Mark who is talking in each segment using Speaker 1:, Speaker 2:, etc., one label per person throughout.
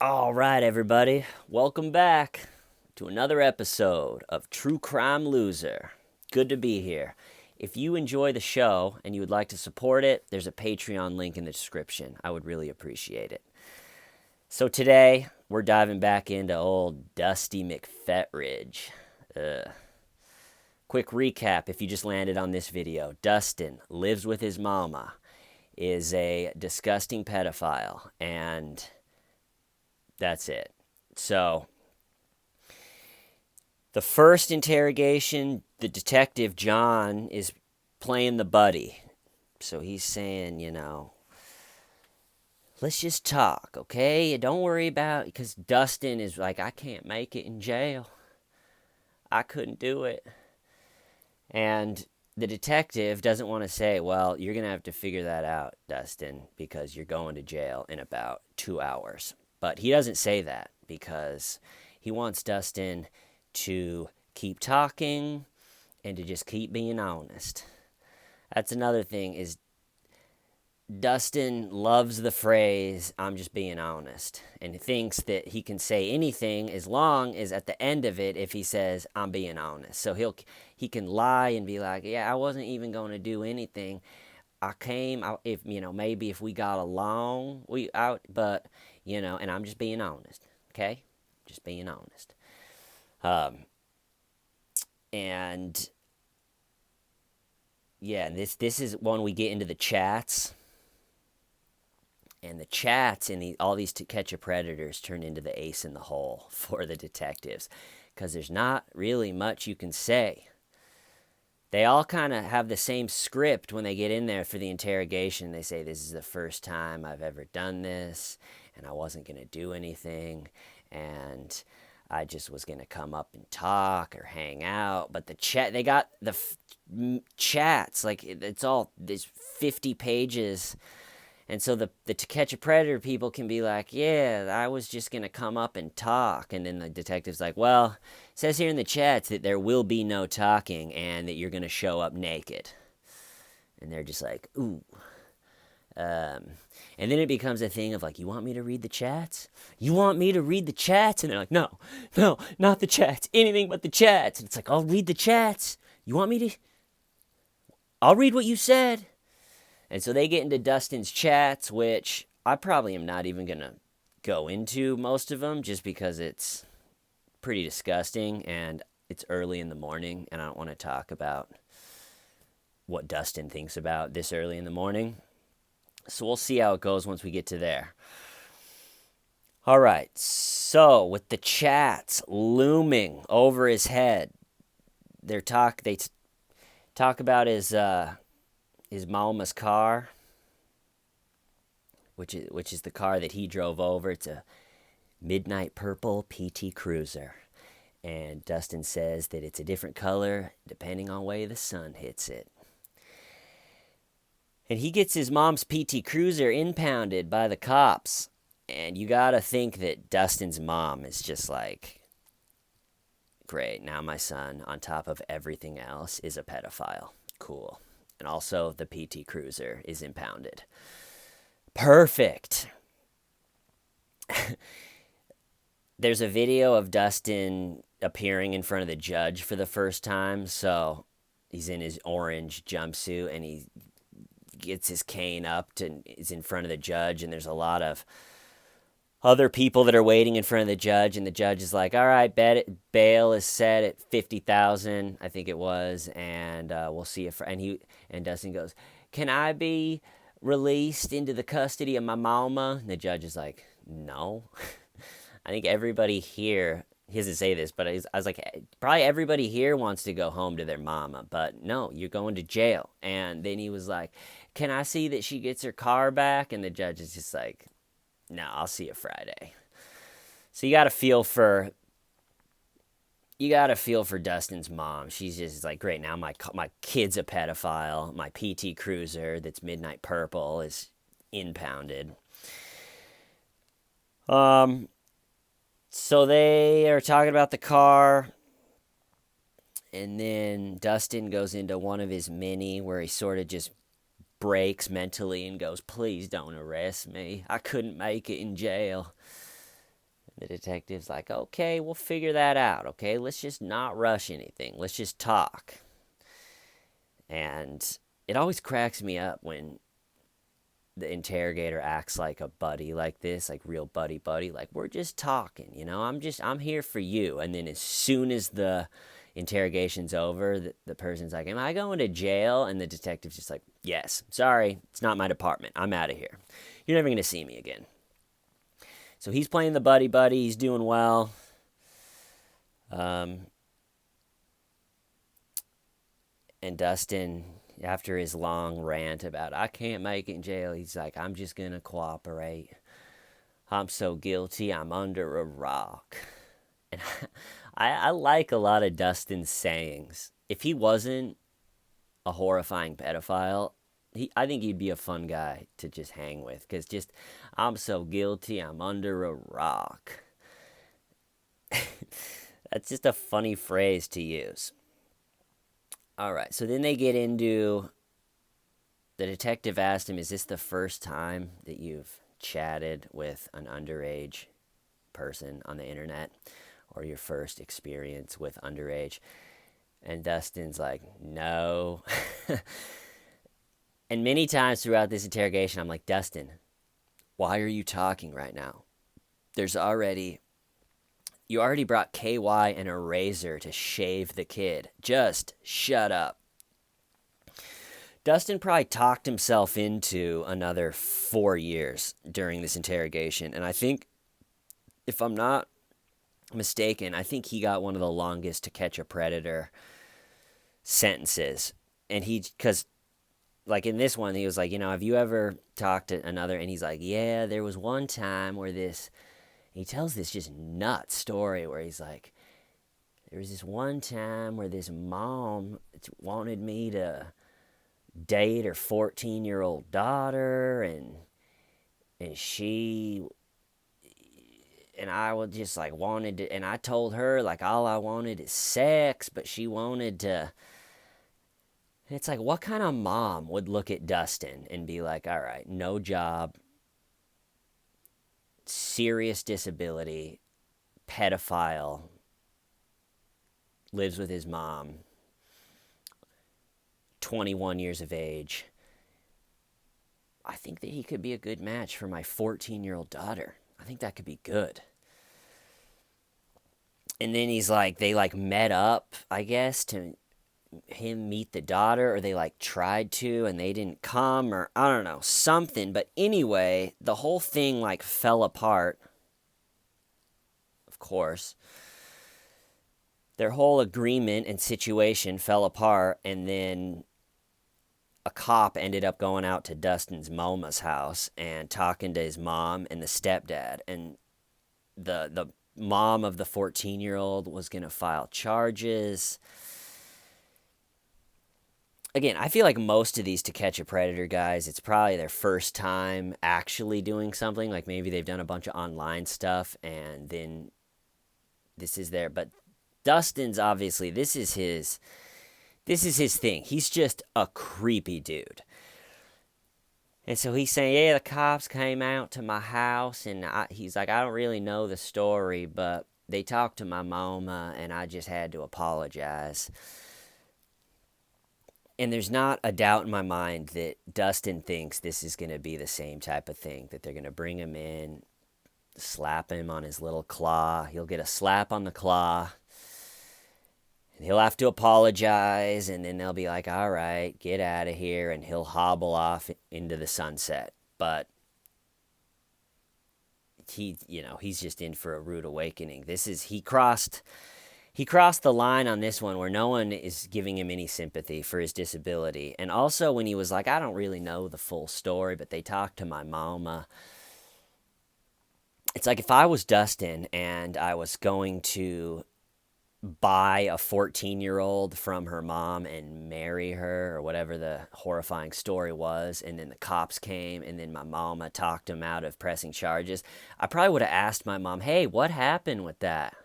Speaker 1: All right, everybody. Welcome back to another episode of True Crime Loser. Good to be here. If you enjoy the show and you would like to support it, there's a Patreon link in the description. I would really appreciate it. So today, we're diving back into old Dusty McPhetridge. Quick recap if you just landed on this video. Dustin lives with his mama, is a disgusting pedophile, and that's it. So, the first interrogation, the detective, John, is playing the buddy. So he's saying, let's just talk, okay? Don't worry about, because Dustin is like, I can't make it in jail. I couldn't do it. And the detective doesn't want to say, well, you're going to have to figure that out, Dustin, because you're going to jail in about 2 hours. But he doesn't say that because he wants Dustin to keep talking and to just keep being honest. That's another thing is Dustin loves the phrase, I'm just being honest, and thinks that he can say anything as long as at the end of it, if he says, I'm being honest. So he can lie and be like, yeah, I wasn't even going to do anything. Maybe if we got along, but, and I'm just being honest, okay? Just being honest. And, yeah, this is when we get into the chats. And the chats in all these To Catch a Predators turn into the ace in the hole for the detectives. Because there's not really much you can say. They all kind of have the same script when they get in there for the interrogation. They say, this is the first time I've ever done this, and I wasn't going to do anything, and I just was going to come up and talk or hang out. But they got the chats, like it's all, there's 50 pages. And so the To Catch a Predator people can be like, yeah, I was just going to come up and talk. And then the detective's like, well, it says here in the chats that there will be no talking and that you're going to show up naked. And they're just like, ooh. And then it becomes a thing of like, you want me to read the chats? You want me to read the chats? And they're like, no, not the chats. Anything but the chats. And it's like, I'll read the chats. You want me to? I'll read what you said. And so they get into Dustin's chats, which I probably am not even going to go into most of them just because it's pretty disgusting and it's early in the morning and I don't want to talk about what Dustin thinks about this early in the morning. So we'll see how it goes once we get to there. All right, so with the chats looming over his head, they talk about his mama's car, which is the car that he drove over. It's a midnight purple PT Cruiser. And Dustin says that it's a different color depending on where the sun hits it. And he gets his mom's PT Cruiser impounded by the cops. And you gotta think that Dustin's mom is just like, great, now my son, on top of everything else, is a pedophile. Cool. And also, the PT Cruiser is impounded. Perfect. There's a video of Dustin appearing in front of the judge for the first time. So he's in his orange jumpsuit and he gets his cane up and is in front of the judge. And there's a lot of other people that are waiting in front of the judge, and the judge is like, all right, bail is set at $50,000, I think it was, and we'll see if, and Dustin goes, can I be released into the custody of my mama? And the judge is like, no. I think everybody here, he doesn't say this, but I was like, probably everybody here wants to go home to their mama, but no, you're going to jail. And then he was like, can I see that she gets her car back? And the judge is just like, no, I'll see you Friday. So you got to feel for Dustin's mom. She's just like, great, now my kid's a pedophile. My PT Cruiser that's midnight purple is impounded. So they are talking about the car. And then Dustin goes into one of his mini where he sort of just breaks mentally and goes, please don't arrest me. I couldn't make it in jail. The detective's like, okay, we'll figure that out, okay? Let's just not rush anything. Let's just talk. And it always cracks me up when the interrogator acts like a buddy like this, like real buddy, like we're just talking, I'm here for you. And then as soon as the interrogation's over, the person's like, am I going to jail? And the detective's just like, yes, sorry, it's not my department. I'm out of here. You're never going to see me again. So he's playing the buddy. He's doing well. And Dustin, after his long rant about I can't make it in jail, he's like, I'm just going to cooperate. I'm so guilty, I'm under a rock. And I like a lot of Dustin's sayings. If he wasn't a horrifying pedophile, I think he'd be a fun guy to just hang with. Because just, I'm so guilty, I'm under a rock. That's just a funny phrase to use. All right, so then they get into, the detective asked him, is this the first time that you've chatted with an underage person on the internet, or your first experience with underage? And Dustin's like, no. And many times throughout this interrogation, I'm like, Dustin, why are you talking right now? You already brought KY and a razor to shave the kid. Just shut up. Dustin probably talked himself into another 4 years during this interrogation. And I think, if I'm not mistaken, I think he got one of the longest to catch a predator sentences. And because, like in this one, he was like, have you ever talked to another? And he's like, yeah, there was one time where he tells this just nuts story where he's like, there was this one time where this mom wanted me to date her 14-year-old daughter, and I was just like wanted to, and I told her like all I wanted is sex, but she wanted to. And it's like, what kind of mom would look at Dustin and be like, all right, no job, serious disability, pedophile, lives with his mom, 21 years of age. I think that he could be a good match for my 14-year-old daughter. I think that could be good. And then he's like, they like met up, I guess, to him meet the daughter, or they like tried to and they didn't come, or I don't know, something. But anyway, the whole thing like fell apart. Of course. Their whole agreement and situation fell apart, and then a cop ended up going out to Dustin's MoMA's house and talking to his mom and the stepdad. And the mom of the 14-year-old was going to file charges. Again, I feel like most of these To Catch a Predator guys, it's probably their first time actually doing something. Like maybe they've done a bunch of online stuff and then this is their... But Dustin's obviously, this is his thing. He's just a creepy dude. And so he's saying, yeah, the cops came out to my house, and he's like, I don't really know the story, but they talked to my mama, and I just had to apologize. And there's not a doubt in my mind that Dustin thinks this is going to be the same type of thing, that they're going to bring him in, slap him on his little claw. He'll get a slap on the claw. He'll have to apologize, and then they'll be like, all right, get out of here, and he'll hobble off into the sunset. But he's just in for a rude awakening. He crossed the line on this one where no one is giving him any sympathy for his disability. And also when he was like, I don't really know the full story, but they talked to my mama. It's like if I was Dustin and I was going to buy a 14-year-old from her mom and marry her, or whatever the horrifying story was, and then the cops came and then my mama talked him out of pressing charges, I probably would have asked my mom, hey, what happened with that?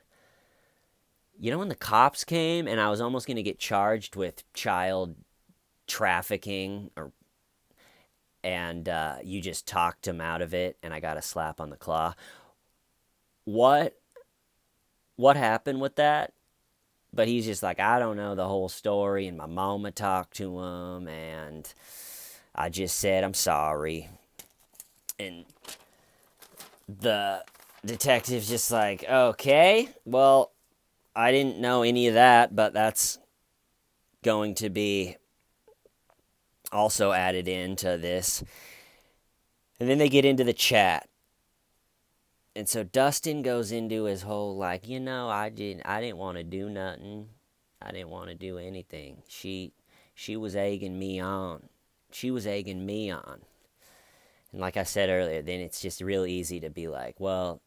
Speaker 1: When the cops came and I was almost going to get charged with child trafficking, and you just talked him out of it and I got a slap on the claw. what happened with that. But he's just like, I don't know the whole story, and my mama talked to him, and I just said I'm sorry. And the detective's just like, okay, well, I didn't know any of that, but that's going to be also added into this. And then they get into the chat. And so Dustin goes into his whole like, I didn't want to do nothing. I didn't want to do anything. She was egging me on. She was egging me on. And like I said earlier, then it's just real easy to be like, well,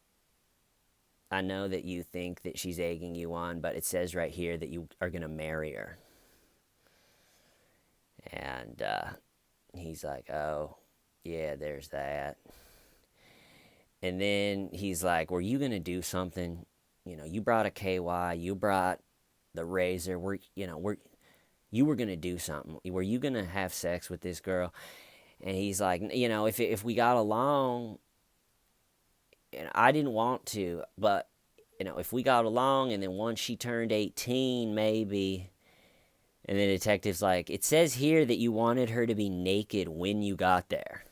Speaker 1: I know that you think that she's egging you on, but it says right here that you are going to marry her. And he's like, oh, yeah, there's that. And then he's like, were you going to do something? You brought a KY, you brought the razor. You were going to do something. Were you going to have sex with this girl? And he's like, if we got along, I didn't want to, but, if we got along and then once she turned 18, maybe. And the detective's like, it says here that you wanted her to be naked when you got there.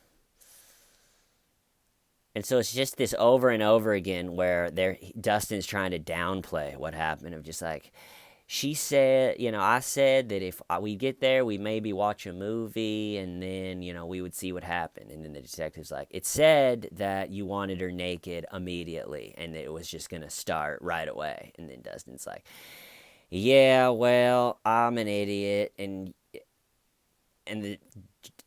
Speaker 1: And so it's just this over and over again where Dustin's trying to downplay what happened, of just like, she said, I said that if we get there, we maybe watch a movie and then, we would see what happened. And then the detective's like, it said that you wanted her naked immediately and that it was just going to start right away. And then Dustin's like, yeah, well, I'm an idiot. And the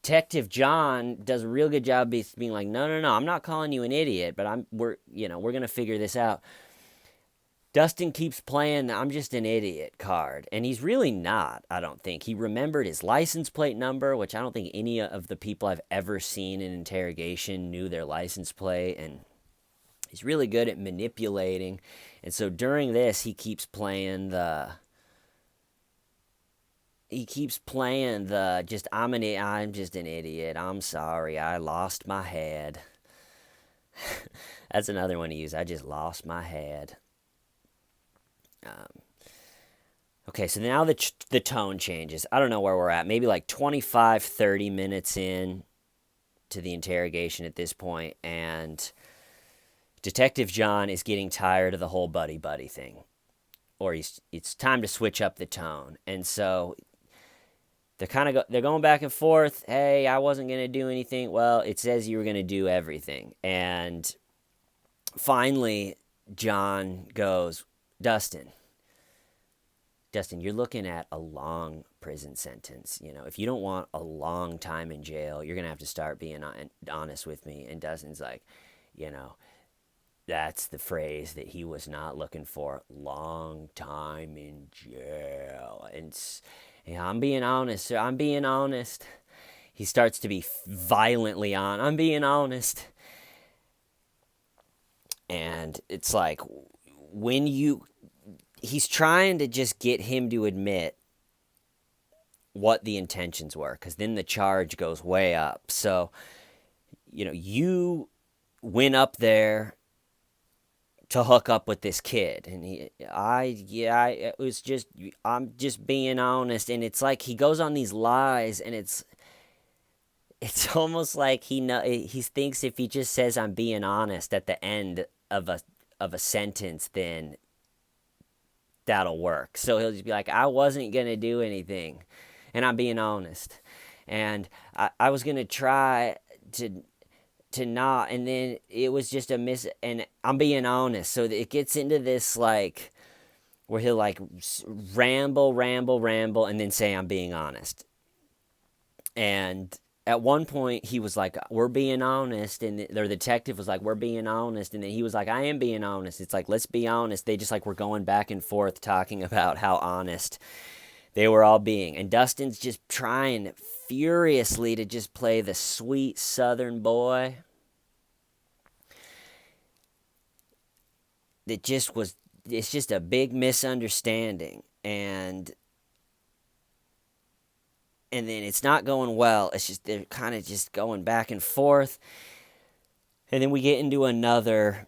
Speaker 1: Detective John does a real good job being like, no, I'm not calling you an idiot, but we're going to figure this out. Dustin keeps playing the I'm just an idiot card, and he's really not, I don't think. He remembered his license plate number, which I don't think any of the people I've ever seen in interrogation knew their license plate, and he's really good at manipulating. And so during this, he keeps playing the just I'm just an idiot. I'm sorry. I lost my head. That's another one to use. I just lost my head. Okay, so now the tone changes. I don't know where we're at. Maybe like 25, 30 minutes in to the interrogation at this point, and Detective John is getting tired of the whole buddy-buddy thing. Or it's time to switch up the tone. And so they're going back and forth. Hey, I wasn't going to do anything. Well, it says you were going to do everything. And finally, John goes, Dustin, you're looking at a long prison sentence. If you don't want a long time in jail, you're going to have to start being honest with me. And Dustin's like, that's the phrase that he was not looking for. Long time in jail. And I'm being honest, sir. I'm being honest. He starts to be violently on. I'm being honest. And it's like, he's trying to just get him to admit what the intentions were, because then the charge goes way up. So, you went up there to hook up with this kid, and I'm just being honest. And it's like he goes on these lies, and it's almost like he thinks if he just says I'm being honest at the end of a sentence, then that'll work. So he'll just be like, I wasn't gonna do anything, and I'm being honest, and I was gonna try to not, and then it was just a miss, and I'm being honest. So it gets into this like where he'll like ramble, and then say I'm being honest. And at one point he was like, we're being honest, and the detective was like, we're being honest, and then he was like, I am being honest. It's like, let's be honest. They just like were going back and forth talking about how honest they were all being, and Dustin's just trying furiously to just play the sweet Southern boy. It's just a big misunderstanding, and then it's not going well. It's just, they're kind of just going back and forth, and then we get into another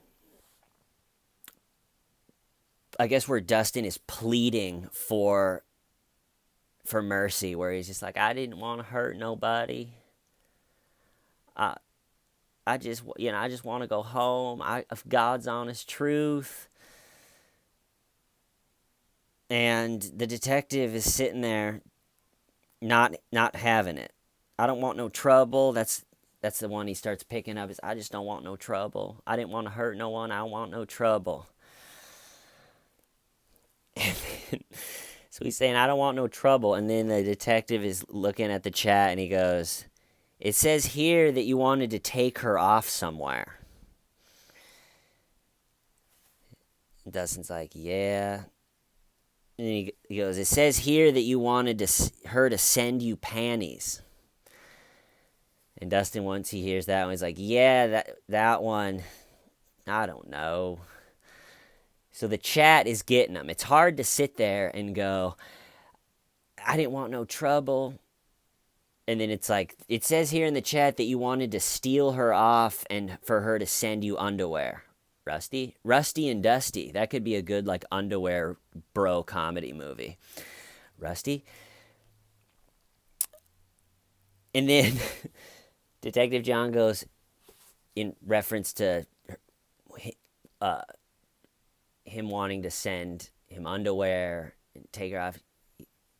Speaker 1: I guess where Dustin is pleading for mercy, where he's just like, I didn't want to hurt nobody. I just want to go home. Of God's honest truth. And the detective is sitting there, not having it. I don't want no trouble. That's the one he starts picking up. Is I just don't want no trouble. I didn't want to hurt no one. I don't want no trouble. And then, so he's saying, I don't want no trouble. And then the detective is looking at the chat and he goes, it says here that you wanted to take her off somewhere. And Dustin's like, yeah. And he goes, it says here that you wanted her to send you panties. And Dustin, once he hears that one, he's like, yeah, that one, I don't know. So the chat is getting him. It's hard to sit there and go, I didn't want no trouble. And then it's like, it says here in the chat that you wanted to steal her off and for her to send you underwear. Rusty and Dusty. That could be a good, like, underwear bro comedy movie. Rusty. And then Detective John goes, in reference to him wanting to send him underwear and take her off,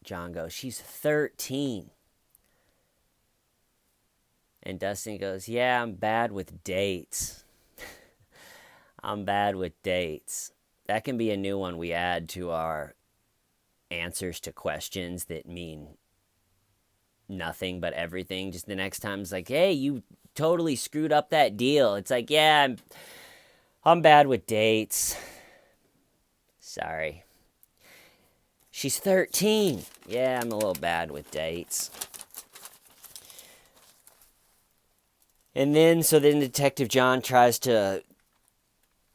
Speaker 1: John goes, she's 13. And Dustin goes, yeah, I'm bad with dates. I'm bad with dates. That can be a new one we add to our answers to questions that mean nothing but everything. Just the next time it's like, hey, you totally screwed up that deal. It's like, yeah, I'm bad with dates. Sorry. She's 13. Yeah, I'm a little bad with dates. And then Detective John tries to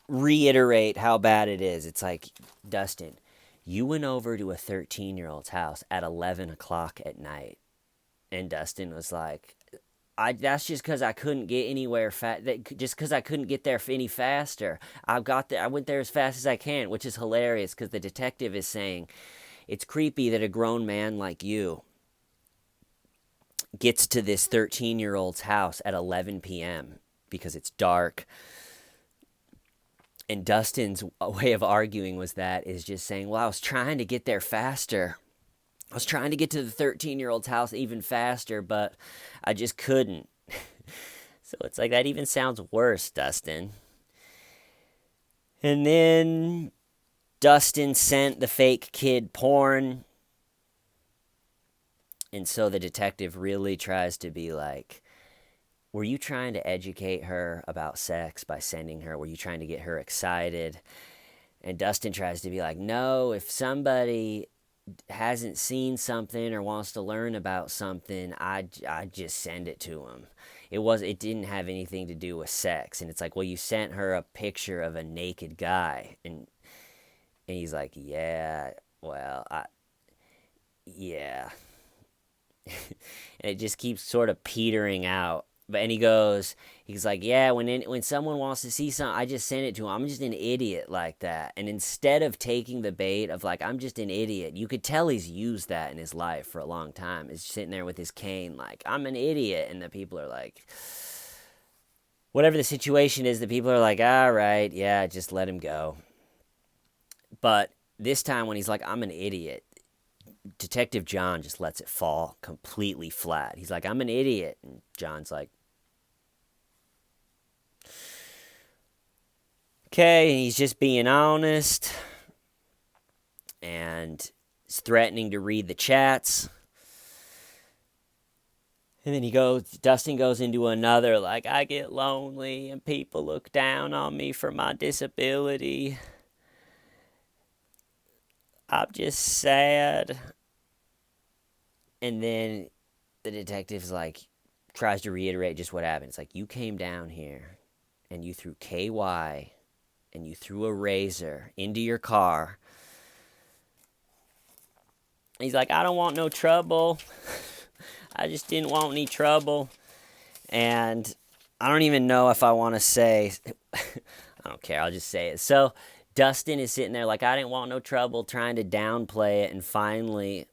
Speaker 1: reiterate how bad it is. It's like, Dustin, you went over to a 13-year-old's house at 11 o'clock at night. And Dustin was like, that's just because I couldn't get anywhere just because I couldn't get there any faster. I went there as fast as I can, which is hilarious because the detective is saying, it's creepy that a grown man like you gets to this 13-year-old's house at 11 p.m. because it's dark. And Dustin's way of arguing is just saying, well, I was trying to get there faster. I was trying to get to the 13-year-old's house even faster, but I just couldn't. So it's like, that even sounds worse, Dustin. And then Dustin sent the fake kid porn. And so the detective really tries to be like, were you trying to educate her about sex by sending her? Were you trying to get her excited? And Dustin tries to be like, no, if somebody hasn't seen something or wants to learn about something, I just send it to them. It didn't have anything to do with sex. And it's like, well, you sent her a picture of a naked guy. And he's like, yeah, well, yeah. And it just keeps sort of petering out. And he's like, yeah, when someone wants to see something, I just send it to him. I'm just an idiot like that. And instead of taking the bait of like, I'm just an idiot, you could tell he's used that in his life for a long time. He's sitting there with his cane like, I'm an idiot. And the people are like, whatever the situation is, the people are like, all right, yeah, just let him go. But this time when he's like, I'm an idiot, Detective John just lets it fall completely flat. He's like, I'm an idiot. And John's like, okay, and he's just being honest. And he's threatening to read the chats. And then Dustin goes into another, like, I get lonely and people look down on me for my disability. I'm just sad. And then the detective's like, tries to reiterate just what happened. It's like, you came down here and you threw KY and you threw a razor into your car. And he's like, I don't want no trouble. I just didn't want any trouble. And I don't even know if I want to say, I don't care, I'll just say it. So Dustin is sitting there like, I didn't want no trouble, trying to downplay it. And finally,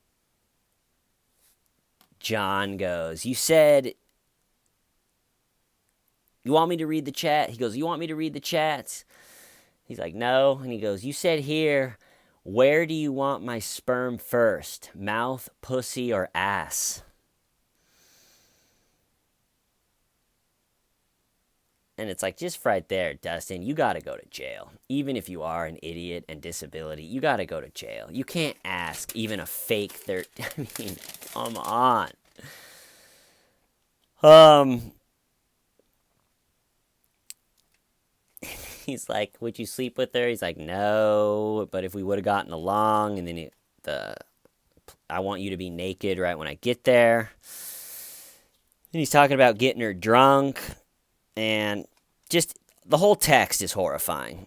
Speaker 1: John goes, you said, you want me to read the chat? He goes, you want me to read the chats? He's like, no. And he goes, you said here, where do you want my sperm first? Mouth, pussy, or ass? And it's like, just right there, Dustin, you got to go to jail. Even if you are an idiot and disability, you got to go to jail. You can't ask even a fake I mean, come on. He's like, would you sleep with her? He's like, no, but if we would have gotten along, and then I want you to be naked right when I get there. And he's talking about getting her drunk, and just the whole text is horrifying.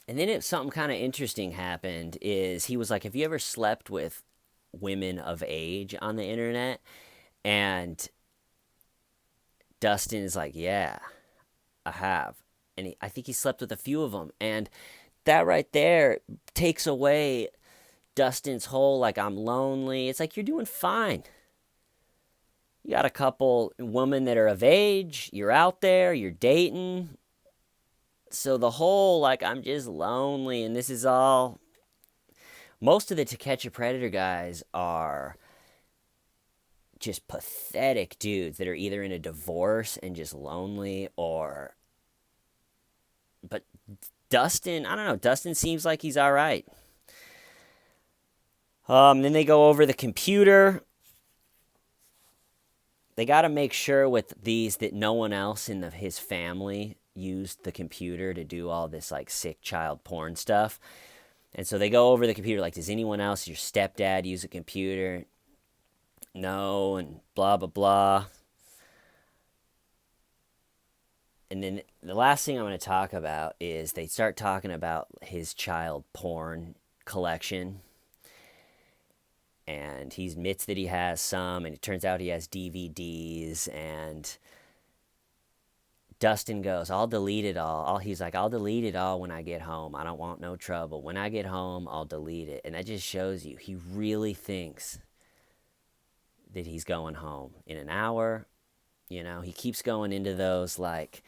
Speaker 1: And then something kind of interesting happened is he was like, have you ever slept with women of age on the internet? And Dustin is like, yeah, I have. And I think he slept with a few of them. And that right there takes away Dustin's whole, like, I'm lonely. It's like, you're doing fine. You got a couple women that are of age. You're out there. You're dating. So the whole, like, I'm just lonely, and this is all... Most of the To Catch a Predator guys are just pathetic dudes that are either in a divorce and just lonely, or... But Dustin, I don't know, Dustin seems like he's all right. Then they go over the computer. They got to make sure with these that no one else in his family used the computer to do all this, like, sick child porn stuff. And so they go over the computer, like, does anyone else, your stepdad, use a computer? No, and blah, blah, blah. And then the last thing I'm going to talk about is they start talking about his child porn collection. And he admits that he has some, and it turns out he has DVDs, and Dustin goes, I'll delete it all. He's like, I'll delete it all when I get home. I don't want no trouble. When I get home, I'll delete it. And that just shows you he really thinks that he's going home in an hour. You know, he keeps going into those, like,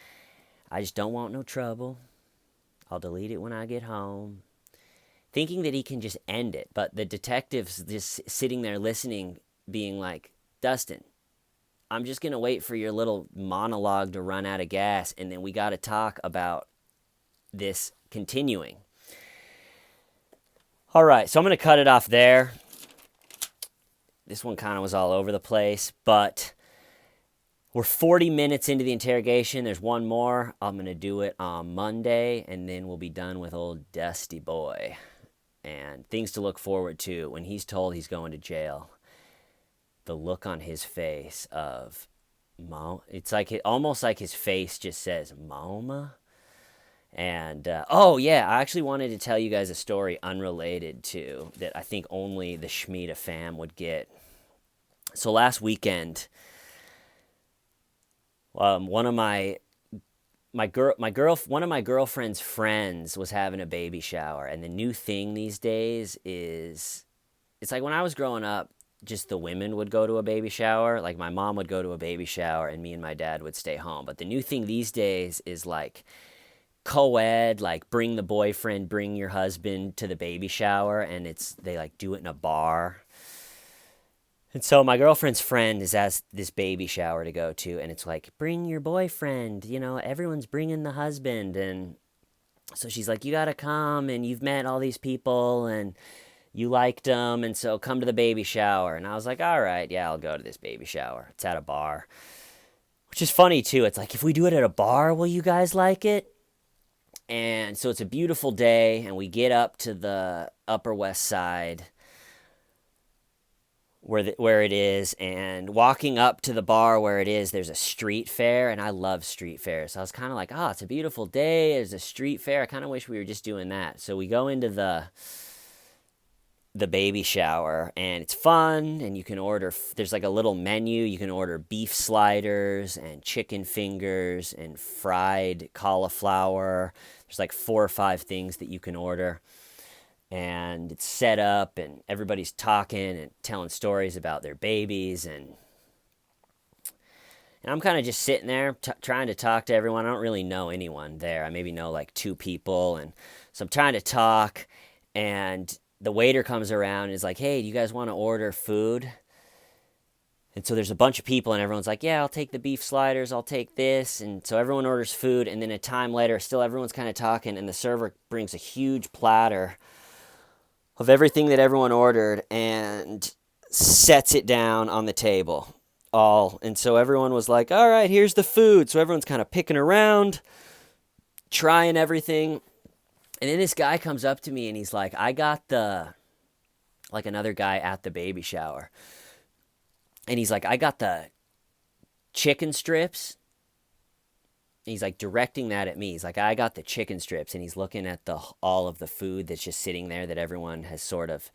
Speaker 1: I just don't want no trouble. I'll delete it when I get home. Thinking that he can just end it. But the detective's just sitting there listening, being like, Dustin, I'm just going to wait for your little monologue to run out of gas, and then we got to talk about this continuing. All right, so I'm going to cut it off there. This one kind of was all over the place, but we're 40 minutes into the interrogation. There's one more. I'm going to do it on Monday, and then we'll be done with old Dusty Boy. And things to look forward to when he's told he's going to jail. The look on his face of it's like almost like his face just says Mama. And oh yeah, I actually wanted to tell you guys a story unrelated to that I think only the Schmida fam would get. So last weekend, one of my girlfriend's friends was having a baby shower, and the new thing these days is, it's like when I was growing up, just the women would go to a baby shower. Like my mom would go to a baby shower, and me and my dad would stay home. But the new thing these days is like co-ed, like bring the boyfriend, bring your husband to the baby shower, and they like do it in a bar. And so my girlfriend's friend is asked this baby shower to go to, and it's like, bring your boyfriend, you know, everyone's bringing the husband. And so she's like, you gotta come, and you've met all these people, and you liked them, and so come to the baby shower. And I was like, all right, yeah, I'll go to this baby shower. It's at a bar. Which is funny, too. It's like, if we do it at a bar, will you guys like it? And so it's a beautiful day, and we get up to the Upper West Side, where it is, and walking up to the bar where it is, there's a street fair, and I love street fairs. So I was kind of like, oh, it's a beautiful day, there's a street fair. I kind of wish we were just doing that. So we go into the the baby shower, and it's fun, and you can order, there's like a little menu. You can order beef sliders and chicken fingers and fried cauliflower. There's like 4 or 5 things that you can order, and it's set up, and everybody's talking and telling stories about their babies, and I'm kind of just sitting there trying to talk to everyone. I don't really know anyone there. I maybe know like 2 people. And so I'm trying to talk, and the waiter comes around and is like, hey, do you guys want to order food? And so there's a bunch of people, and everyone's like, yeah, I'll take the beef sliders. I'll take this. And so everyone orders food. And then a time later, still everyone's kind of talking, and the server brings a huge platter of everything that everyone ordered and sets it down on the table. And so everyone was like, all right, here's the food. So everyone's kind of picking around, trying everything. And then this guy comes up to me, and he's like, I got like another guy at the baby shower. And he's like, I got the chicken strips. And he's like directing that at me. He's like, I got the chicken strips. And he's looking at all of the food that's just sitting there that everyone has sort of,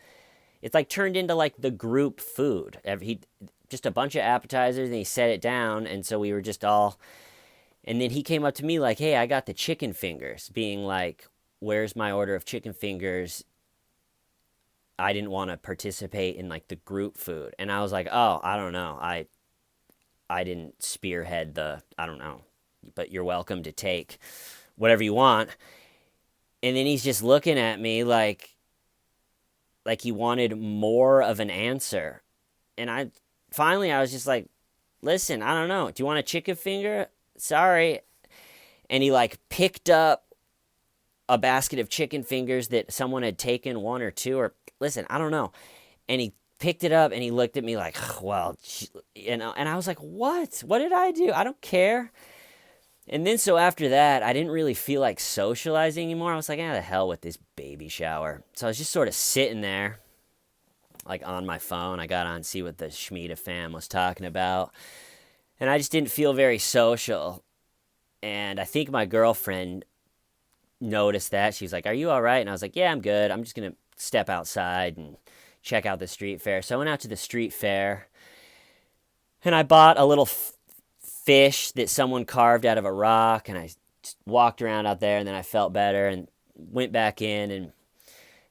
Speaker 1: it's like turned into like the group food. Just a bunch of appetizers, and he set it down, and so we were just all, and then he came up to me like, hey, I got the chicken fingers, being like, where's my order of chicken fingers? I didn't want to participate in like the group food. And I was like, oh, I don't know, I didn't spearhead I don't know, but you're welcome to take whatever you want. And then he's just looking at me like he wanted more of an answer. And finally, I was just like, listen, I don't know. Do you want a chicken finger? Sorry. And he like picked up a basket of chicken fingers that someone had taken 1 or 2, or listen, I don't know. And he picked it up, and he looked at me like, well, and I was like, what? What did I do? I don't care. And then so after that, I didn't really feel like socializing anymore. I was like, the hell with this baby shower. So I was just sort of sitting there, like on my phone. I got on to see what the Schmida fam was talking about. And I just didn't feel very social. And I think my girlfriend noticed that. She was like, are you all right? And I was like, yeah, I'm good. I'm just going to step outside and check out the street fair. So I went out to the street fair, and I bought a little fish that someone carved out of a rock, and I walked around out there, and then I felt better and went back in, and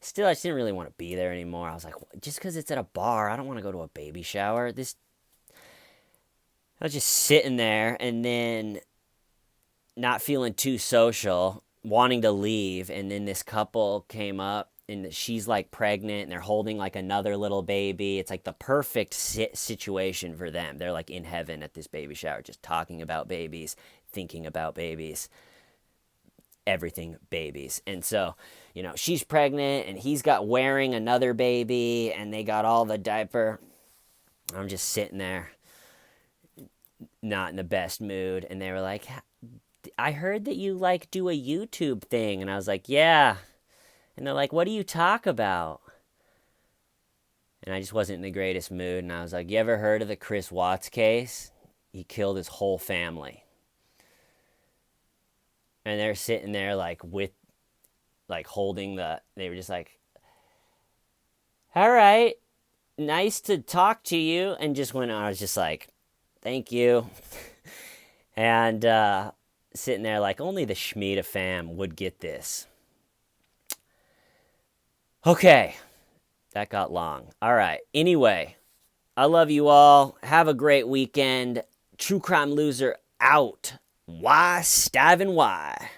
Speaker 1: still I just didn't really want to be there anymore. I was like, just because it's at a bar, I don't want to go to a baby shower. I was just sitting there, and then not feeling too social, wanting to leave, and then this couple came up, and she's like pregnant, and they're holding like another little baby. It's like the perfect situation for them. They're like in heaven at this baby shower, just talking about babies, thinking about babies, everything babies. And so, she's pregnant, and he's got wearing another baby, and they got all the diaper. I'm just sitting there, not in the best mood. And they were like, I heard that you like do a YouTube thing. And I was like, yeah. And they're like, what do you talk about? And I just wasn't in the greatest mood. And I was like, you ever heard of the Chris Watts case? He killed his whole family. And they're sitting there like holding they were just like, all right, nice to talk to you. And just when I was just like, thank you. And sitting there like, only the Schmida fam would get this. Okay, that got long. All right, anyway, I love you all. Have a great weekend. True Crime Loser out. Why, Stiving why?